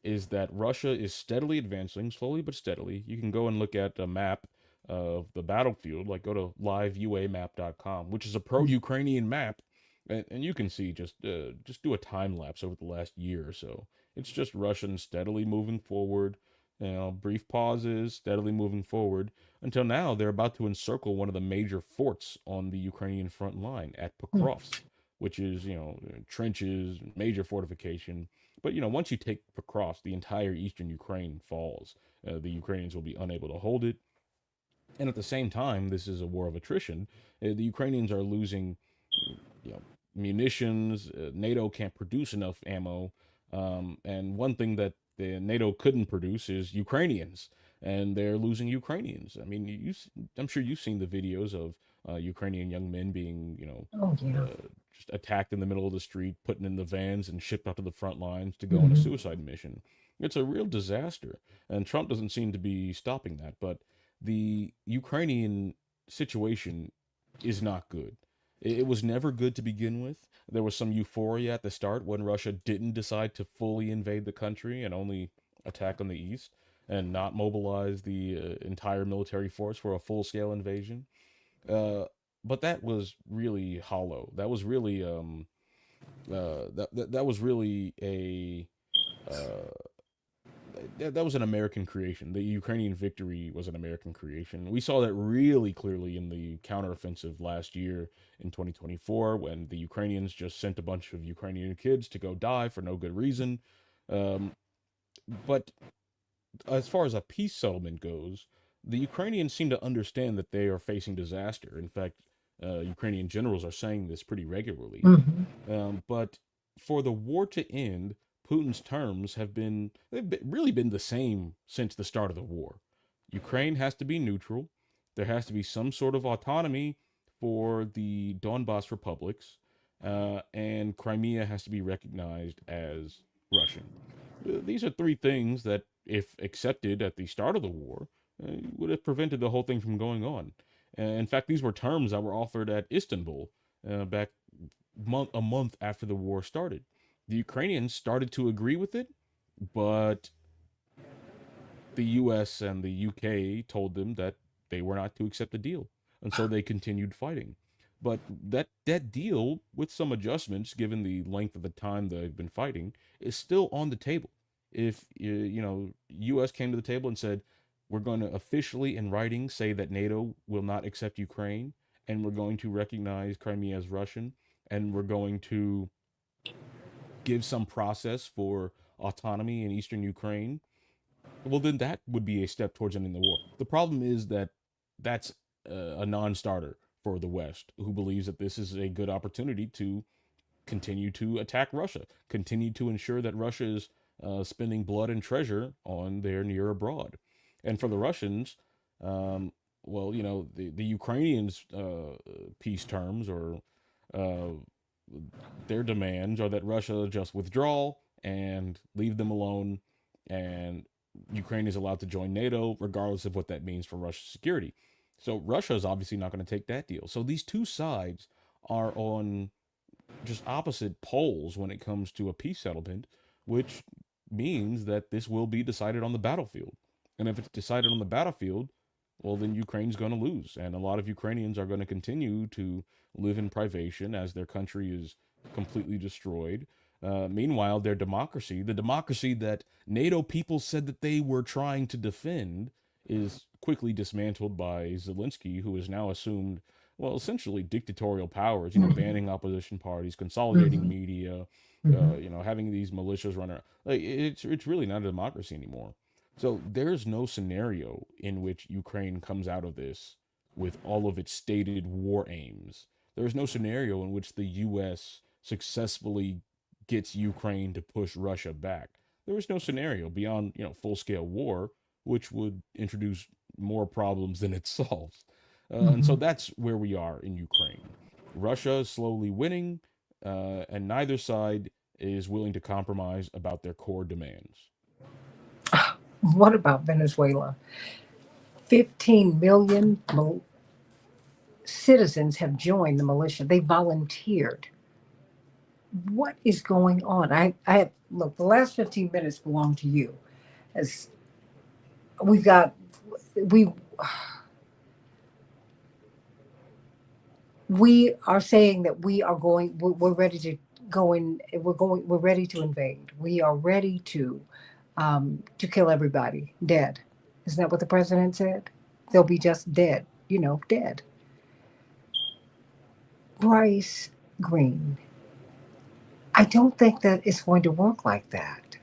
is that Russia is steadily advancing, slowly but steadily. You can go and look at a map of the battlefield, like go to liveuamap.com, which is a mm, pro-Ukrainian map, and you can see just do a time lapse over the last year or so. It's just Russians steadily moving forward, brief pauses, steadily moving forward until now they're about to encircle one of the major forts on the Ukrainian front line at mm, Pokrovsk, which is, trenches, major fortification. But, once you take Pokrovsk, the entire eastern Ukraine falls. The Ukrainians will be unable to hold it. And at the same time, this is a war of attrition. The Ukrainians are losing, munitions. NATO can't produce enough ammo. And one thing that the NATO couldn't produce is Ukrainians, and they're losing Ukrainians. I mean, I'm sure you've seen the videos of Ukrainian young men being, oh yeah. just attacked in the middle of the street, put in the vans, and shipped out to the front lines to go on a Mhm. suicide mission. It's a real disaster, and Trump doesn't seem to be stopping that. But the Ukrainian situation is not good. It was never good to begin with. There was some euphoria at the start when Russia didn't decide to fully invade the country and only attack on the east and not mobilize the entire military force for a full scale invasion. Uh, but that was really hollow. That was really that was really a uh, that was an American creation. The Ukrainian victory was an American creation. We saw that really clearly in the counteroffensive last year in 2024 when the Ukrainians just sent a bunch of Ukrainian kids to go die for no good reason. Um, but as far as a peace settlement goes, the Ukrainians seem to understand that they are facing disaster. In fact, Ukrainian generals are saying this pretty regularly. Hmm. But for the war to end, Putin's terms really been the same since the start of the war. Ukraine has to be neutral. There has to be some sort of autonomy for the Donbas republics, and Crimea has to be recognized as Russian. These are three things that, if accepted at the start of the war, would have prevented the whole thing from going on. In fact, these were terms that were offered at Istanbul back a month after the war started. The Ukrainians started to agree with it, but the US and the UK told them that they were not to accept the deal. And so they continued fighting. But that deal, with some adjustments given the length of the time they've been fighting, is still on the table. If US came to the table and said, we're going to officially in writing say that NATO will not accept Ukraine, and we're going to recognize Crimea as Russian, and we're going to give some process for autonomy in eastern Ukraine, well, then that would be a step towards ending the war. The problem is that that's a non-starter for the West, who believes that this is a good opportunity to continue to attack Russia, continue to ensure that Russia is spending blood and treasure on their near abroad. And for the Russians, well, the Ukrainians' peace terms or uh, their demands are that Russia just withdraw and leave them alone, and Ukraine is allowed to join NATO, regardless of what that means for Russia's security. So Russia is obviously not going to take that deal. So these two sides are on just opposite poles when it comes to a peace settlement, which means that this will be decided on the battlefield. And if it's decided on the battlefield, well, then Ukraine's going to lose. And a lot of Ukrainians are going to continue to live in privation as their country is completely destroyed. Meanwhile, their democracy, the democracy that NATO people said that they were trying to defend, is quickly dismantled by Zelensky, who has now assumed, well, essentially dictatorial powers, Hmm. banning opposition parties, consolidating Hmm. media, Hmm. having these militias run around. Like, it's really not a democracy anymore. So there's no scenario in which Ukraine comes out of this with all of its stated war aims. There's no scenario in which the US successfully gets Ukraine to push Russia back. There is no scenario beyond, full-scale war, which would introduce more problems than it solves. And so Hmm. that's where we are in Ukraine. Russia is slowly winning, and neither side is willing to compromise about their core demands. What about Venezuela? 15 million citizens have joined the militia. They volunteered. What is going on? I have, look, the last 15 minutes belong to you. As we've got, we, we are saying that we are going, we're ready to go in, we're ready to invade. We are ready to kill everybody, dead. Isn't that what the president said? They'll be just dead, dead. Bryce Green, I don't think that it's going to work like that.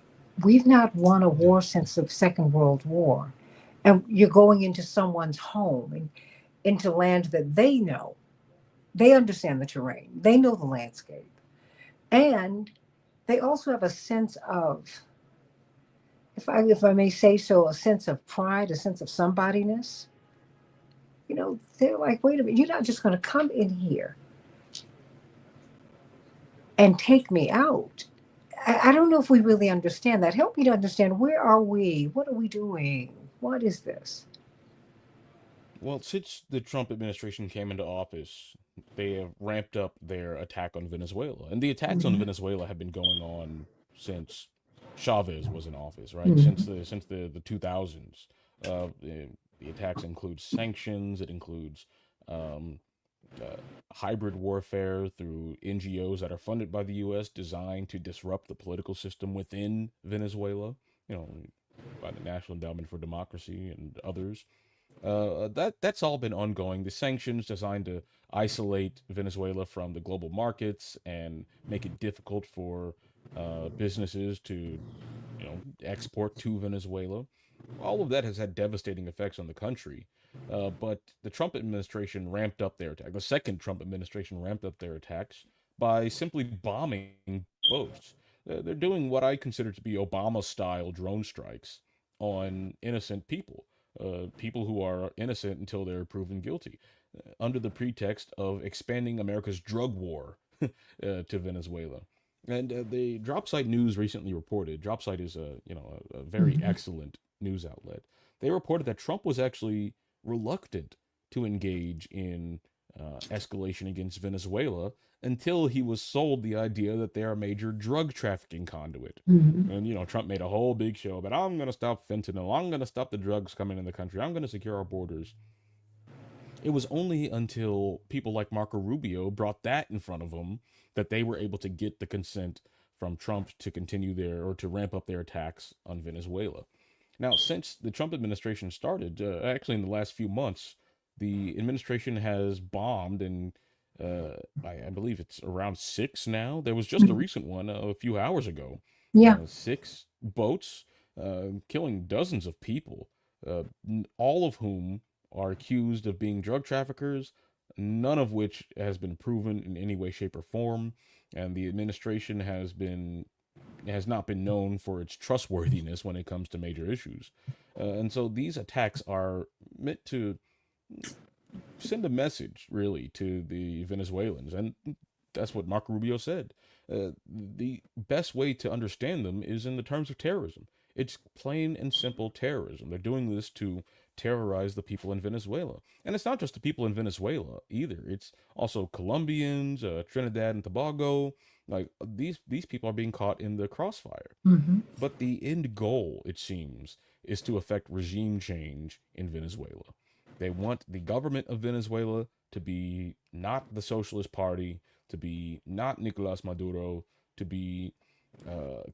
We've not won a Yeah. war since the Second World War. And you're going into someone's home and into land that they know. They understand the terrain, they know the landscape. And they also have a sense of, if I may say so, a sense of pride, a sense of somebodyness. They're like, wait a minute, you're not just going to come in here and take me out. I don't know if we really understand that. Help me to understand, where are we? What are we doing? What is this? Well, since the Trump administration came into office, they have ramped up their attack on Venezuela. And the attacks on Mhm. Venezuela have been going on since Chavez was in office, right? Since Mhm. the 2000s. The attacks include sanctions, it includes um, uh, hybrid warfare through NGOs that are funded by the US designed to disrupt the political system within Venezuela. You know, by the National Endowment for Democracy and others. That's all been ongoing. The sanctions designed to isolate Venezuela from the global markets and make it difficult for businesses to, export to Venezuela. All of that has had devastating effects on the country. But the Trump administration ramped up their attack. The second Trump administration ramped up their attacks by simply bombing boats. They're doing what I consider to be Obama-style drone strikes on innocent people, people who are innocent until they're proven guilty, under the pretext of expanding America's drug war to Venezuela. And the Dropsite News recently reported. Dropsite is a very Mhm. excellent news outlet. They reported that Trump was actually reluctant to engage in escalation against Venezuela until he was sold the idea that they're a major drug trafficking conduit. Mhm. And Trump made a whole big show about I'm going to stop fentanyl. I'm going to stop the drugs coming in the country. I'm going to secure our borders. It was only until people like Marco Rubio brought that in front of them that they were able to get the consent from Trump to continue their or to ramp up their attacks on Venezuela. Now, since the Trump administration started, actually in the last few months, the administration has bombed, and I believe it's around six now. There was just a Mhm. recent one a few hours ago. Yeah. Six boats killing dozens of people, all of whom are accused of being drug traffickers, none of which has been proven in any way, shape, or form. And the administration has not been known for its trustworthiness when it comes to major issues. And so these attacks are meant to send a message, really, to the Venezuelans. And that's what Marco Rubio said. The best way to understand them is in the terms of terrorism. It's plain and simple terrorism. They're doing this to terrorize the people in Venezuela. And it's not just the people in Venezuela either. It's also Colombians, Trinidad and Tobago. Like these people are being caught in the crossfire. Mhm. But the end goal, it seems, is to effect regime change in Venezuela. They want the government of Venezuela to be not the Socialist Party, to be not Nicolas Maduro, to be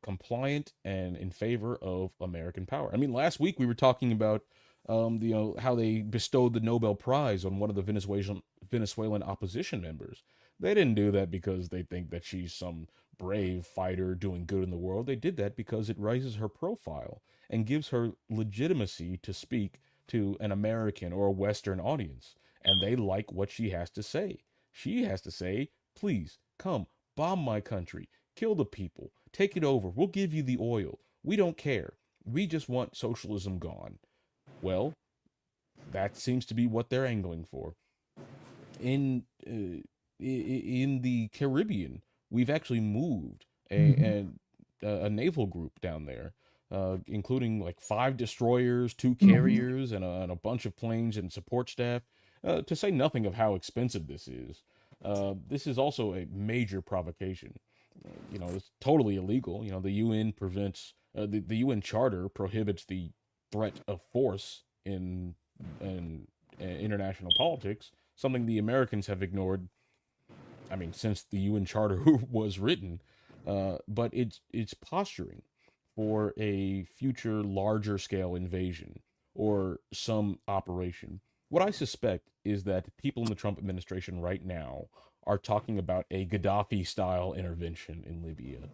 compliant and in favor of American power. I mean, last week we were talking about how they bestowed the Nobel Prize on one of the Venezuelan opposition members. They didn't do that because they think that she's some brave fighter doing good in the world. They did that because it raises her profile and gives her legitimacy to speak to an American or a Western audience. And they like what she has to say. She has to say, please come, bomb my country, kill the people, take it over. We'll give you the oil. We don't care. We just want socialism gone. Well, that seems to be what they're angling for. In the Caribbean, we've actually moved Mhm. a naval group down there, including like five destroyers, two Mhm. carriers, and a bunch of planes and support staff. To say nothing of how expensive this is. This is also a major provocation. It's totally illegal. The UN prevents the UN Charter prohibits the threat of force in international politics, something the Americans have ignored. I mean, since the UN Charter was written, but it's posturing for a future larger scale invasion or some operation. What I suspect is that people in the Trump administration right now are talking about a Gaddafi style intervention in Libya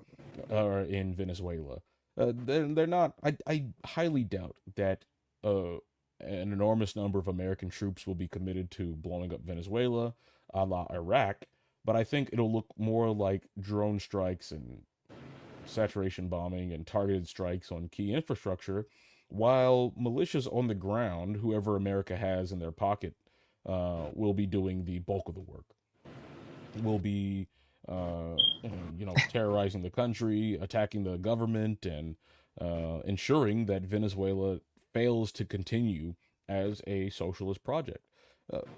or in Venezuela. They're not. I highly doubt that an enormous number of American troops will be committed to blowing up Venezuela, a la Iraq. But I think it'll look more like drone strikes and saturation bombing and targeted strikes on key infrastructure, while militias on the ground, whoever America has in their pocket, will be doing the bulk of the work. Will be, terrorizing the country, attacking the government, and ensuring that Venezuela fails to continue as a socialist project.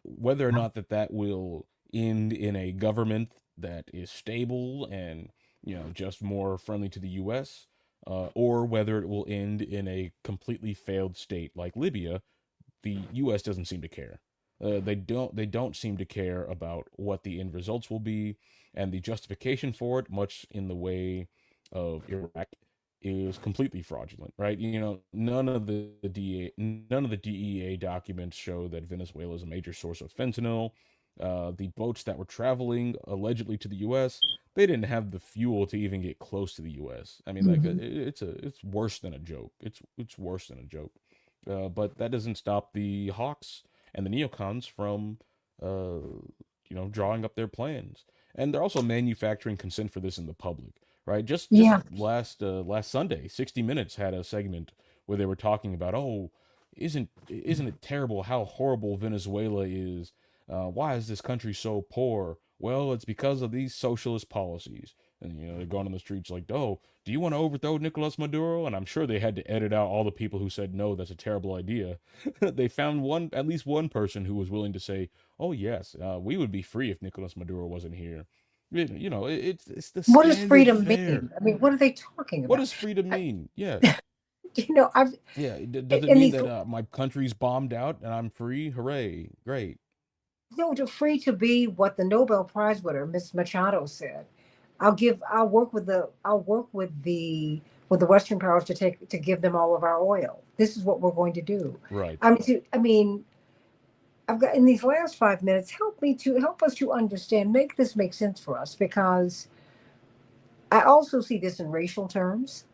Whether or not that will end in a government that is stable and just more friendly to the U.S., or whether it will end in a completely failed state like Libya, the U.S. doesn't seem to care. They don't seem to care about what the end results will be, and the justification for it, much in the way of Iraq, is completely fraudulent, right? You know, none of the DEA documents show that Venezuela is a major source of fentanyl. The boats that were traveling allegedly to the U.S., they didn't have the fuel to even get close to the U.S. I mean, like Hmm. it's worse than a joke. It's worse than a joke. But that doesn't stop the hawks and the neocons from, uh, drawing up their plans. And they're also manufacturing consent for this in the public, right? Just Yeah. last Sunday, 60 Minutes had a segment where they were talking about, oh, isn't it terrible how horrible Venezuela is? Why is this country so poor? Well, it's because of these socialist policies. And they're going on the streets like, oh, do you want to overthrow Nicolas Maduro? And I'm sure they had to edit out all the people who said no, that's a terrible idea. They found at least one person who was willing to say, oh yes, we would be free if Nicolas Maduro wasn't here. It's the What does standard freedom fare. mean? I mean, what are they talking What about? does freedom I, mean? Yeah, I've yeah. Does it in mean these that my country's bombed out and I'm free? Hooray! Great. no, to free to be what the Nobel Prize winner, Miss Machado said. I'll work with the Western powers to give them all of our oil. This is what we're going to do. Right. I mean, I've got in these last 5 minutes, help us to understand, make this make sense for us, because I also see this in racial terms,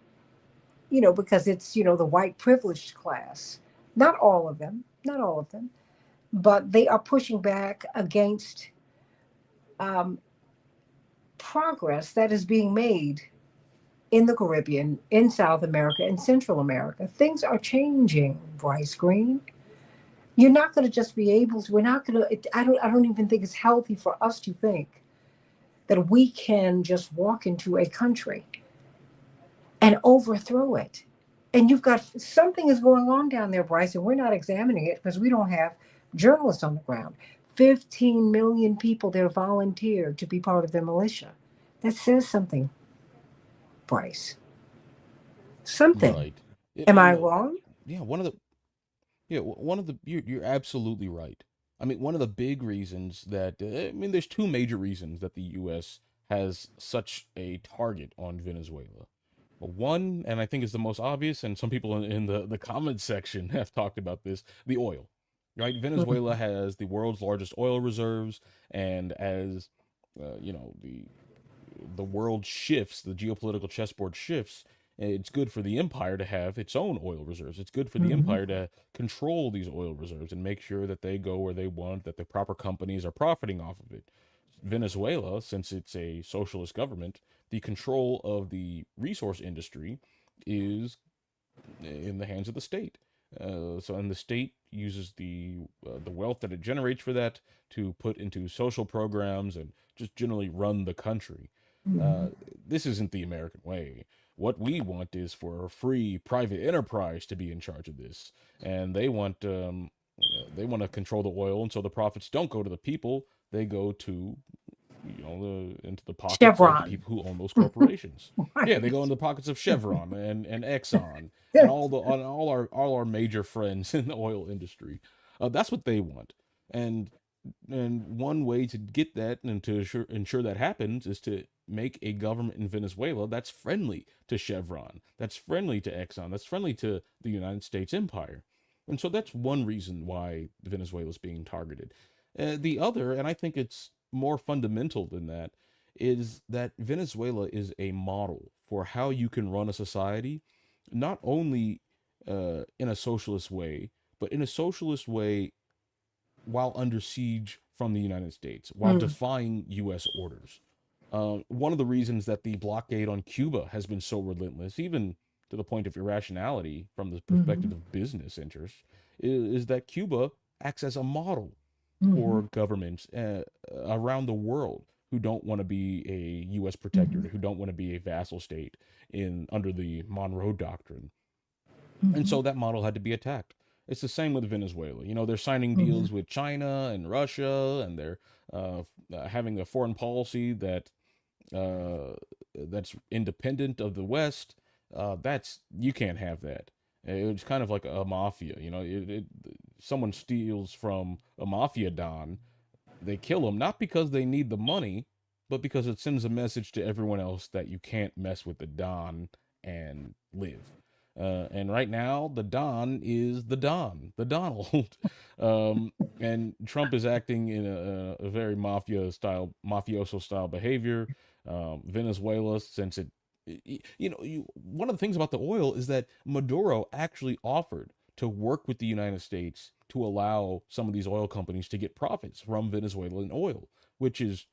because it's, the white privileged class. Not all of them, but they are pushing back against um, progress that is being made in the Caribbean, in South America, in Central America. Things are changing, Bryce Green. You're not going to just be able to, we're not going to, I don't even think it's healthy for us to think that we can just walk into a country and overthrow it. And you've got something is going on down there, Bryce, and we're not examining it because we don't have journalists on the ground. 15 million people there volunteered to be part of their militia. That says something, Bryce. Something. Right. Am You I know, wrong? yeah. One of the you're absolutely right. I mean, one of the big reasons that there's two major reasons that the U.S. has such a target on Venezuela. One, and I think is the most obvious, and some people in the comments section have talked about this, the oil. Right? Venezuela has the world's largest oil reserves, and as the world shifts, the geopolitical chessboard shifts, it's good for the empire to have its own oil reserves. It's good for the Mm-hmm. empire to control these oil reserves and make sure that they go where they want, that the proper companies are profiting off of it. Venezuela, since it's a socialist government, the control of the resource industry is in the hands of the state. And the state uses the wealth that it generates for that to put into social programs and just generally run the country. Mm-hmm. Uh, this isn't the American way. What we want is for a free private enterprise to be in charge of this, and they want to control the oil, and so the profits don't go to the people; they go to into the pockets of the Chevron. people who own those corporations. Yeah, they go Right. into the pockets of Chevron and Exxon and all our major friends in the oil industry. That's what they want, and one way to get that and to ensure that happens is to make a government in Venezuela that's friendly to Chevron, that's friendly to Exxon, that's friendly to the United States empire. And so that's one reason why Venezuela is being targeted. The other, and I think it's more fundamental than that, is that Venezuela is a model for how you can run a society, not only in a socialist way, but in a socialist way while under siege from the United States, while Mm. defying U.S. orders. One of the reasons that the blockade on Cuba has been so relentless, even to the point of irrationality from the perspective Mm-hmm. of business interests, is that Cuba acts as a model Mm-hmm. for governments around the world who don't want to be a U.S. Mm-hmm. protectorate, who don't want to be a vassal state in under the Monroe Doctrine. And Mm-hmm. so that model had to be attacked. It's the same with Venezuela. They're signing Mm-hmm. deals with China and Russia, and they're having a foreign policy that's independent of the West. That's you can't have that. It's kind of like a mafia. Someone steals from a mafia don, they kill him not because they need the money, but because it sends a message to everyone else that you can't mess with the don and live. And right now, the Don is the Don, the Donald. um, and Trump is acting in a very mafioso style behavior. Venezuela, since one of the things about the oil is that Maduro actually offered to work with the United States to allow some of these oil companies to get profits from Venezuelan oil, which is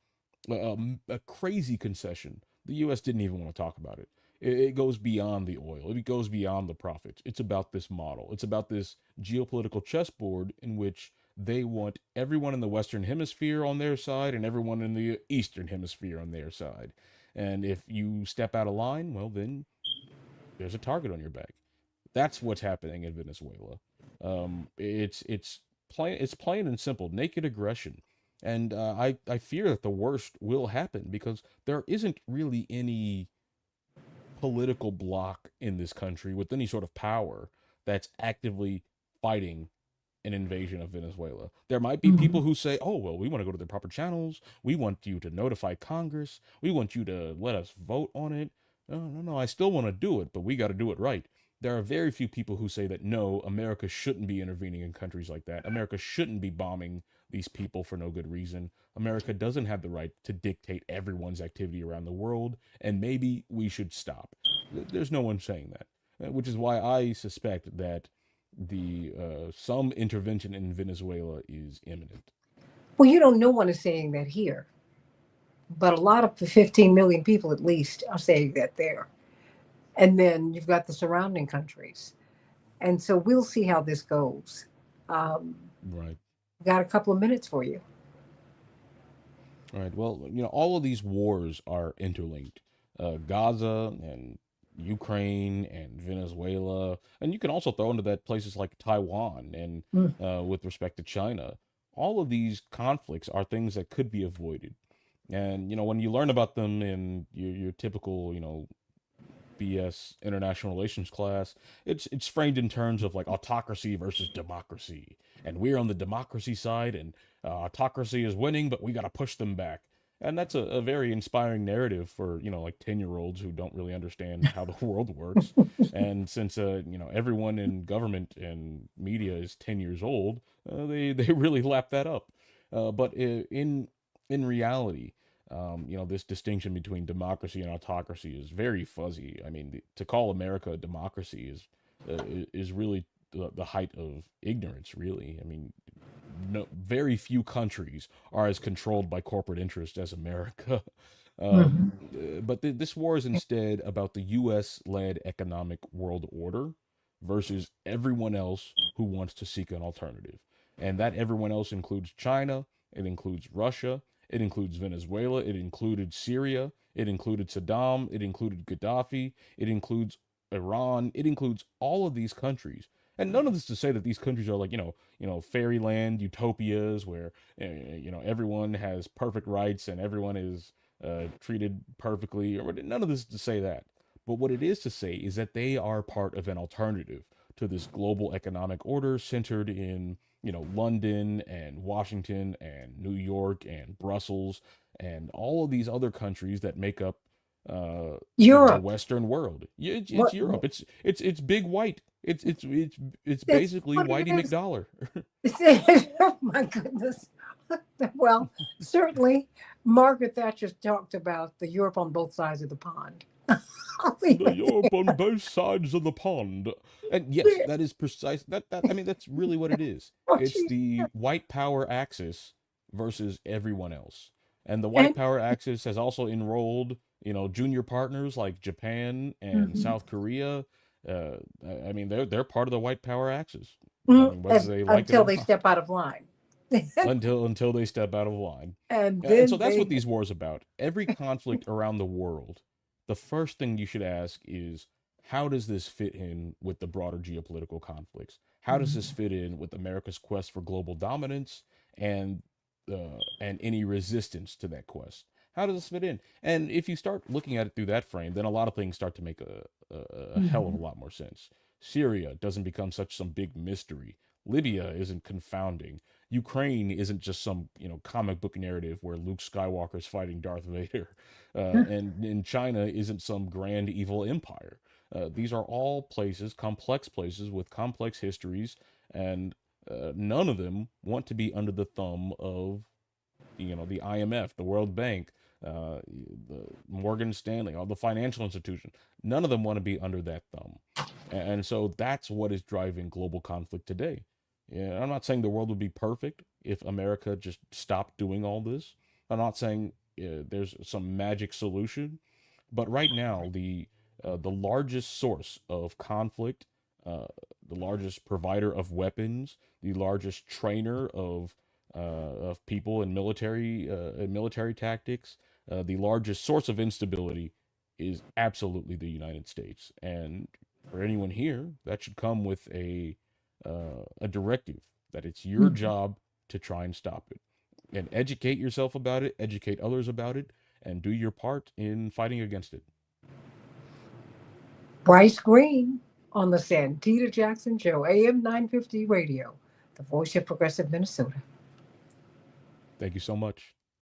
a crazy concession. The U.S. didn't even want to talk about it. It goes beyond the oil. It goes beyond the profits. It's about this model. It's about this geopolitical chessboard in which they want everyone in the Western Hemisphere on their side and everyone in the Eastern Hemisphere on their side. And if you step out of line, well, then there's a target on your back. That's what's happening in Venezuela. It's plain and simple, naked aggression, and I fear that the worst will happen because there isn't really any political bloc in this country with any sort of power that's actively fighting an invasion of Venezuela. There might be people Mhm. who say, "Oh, well, we want to go to the proper channels. We want you to notify Congress. We want you to let us vote on it." No, no, no. I still want to do it, but we got to do it right. There are very few people who say that no, America shouldn't be intervening in countries like that. America shouldn't be bombing these people for no good reason. America doesn't have the right to dictate everyone's activity around the world, and maybe we should stop. There's no one saying that, which is why I suspect that the some intervention in Venezuela is imminent. Well, no one is saying that here, but a lot of the 15 million people at least are saying that there. And then you've got the surrounding countries. And so we'll see how this goes. Um, Right. got a couple of minutes for you. Right. Well, all of these wars are interlinked. Gaza and Ukraine and Venezuela, and you can also throw into that places like Taiwan and Mm. with respect to China. All of these conflicts are things that could be avoided. And when you learn about them in your typical BS international relations class, it's framed in terms of like autocracy versus democracy, and we're on the democracy side, and autocracy is winning, but we got to push them back. And that's a very inspiring narrative for like 10-year-olds who don't really understand how the world works. And since everyone in government and media is 10 years old, they really lap that up. But in reality, this distinction between democracy and autocracy is very fuzzy. I mean, to call America a democracy is really the height of ignorance. Really, I mean, no, very few countries are as controlled by corporate interests as America. Mhm. But this war is instead about the U.S. led economic world order versus everyone else who wants to seek an alternative. And that everyone else includes China, it includes Russia, it includes Venezuela, it included Syria, it included Saddam, it included Gaddafi, it includes Iran, it includes all of these countries. And none of this to say that these countries are like, fairyland utopias where everyone has perfect rights and everyone is treated perfectly, or none of this is to say that. But what it is to say is that they are part of an alternative to this global economic order centered in London and Washington and New York and Brussels and all of these other countries that make up the Europe. Western world. It's What? Europe. It's big white. It's That's basically what it Whitey is. McDollar. Oh my goodness. Well, certainly, Margaret Thatcher talked about the Europe on both sides of the pond. I'll leave The it Europe on there. both sides of the pond. And yes, that is precise. That I mean, that's really what it is. What It's she the white power axis versus everyone else. And the white and power axis has also enrolled, junior partners like Japan and mhm. South Korea. I mean, they're part of the white power axis. I Mhm. mean, whether As they like it until or they not, step out of line, until they step out of line. and And so then that's what they. these wars about. Every conflict around the world, the first thing you should ask is how does this fit in with the broader geopolitical conflicts? How does this Mhm. fit in with America's quest for global dominance and any resistance to that quest? How does this fit in? And if you start looking at it through that frame, then a lot of things start to make a hell of a Mhm. lot more sense. Syria doesn't become such some big mystery. Libya isn't confounding. Ukraine isn't just some comic book narrative where Luke Skywalker's fighting Darth Vader, and China isn't some grand evil empire. These are all places, complex places with complex histories, and none of them want to be under the thumb of the IMF, the World Bank, the Morgan Stanley, all the financial institutions. None of them want to be under that thumb, and so that's what is driving global conflict today. Yeah, I'm not saying the world would be perfect if America just stopped doing all this. I'm not saying there's some magic solution, but right now, the largest source of conflict, uh, the largest provider of weapons, the largest trainer of people in military tactics, the largest source of instability is absolutely the United States. And for anyone here, that should come with a directive that it's your Mhm. job to try and stop it, and educate yourself about it, educate others about it, and do your part in fighting against it. Bryce Green on the Santita Jackson Show, AM 950 Radio, the voice of progressive Minnesota. Thank you so much.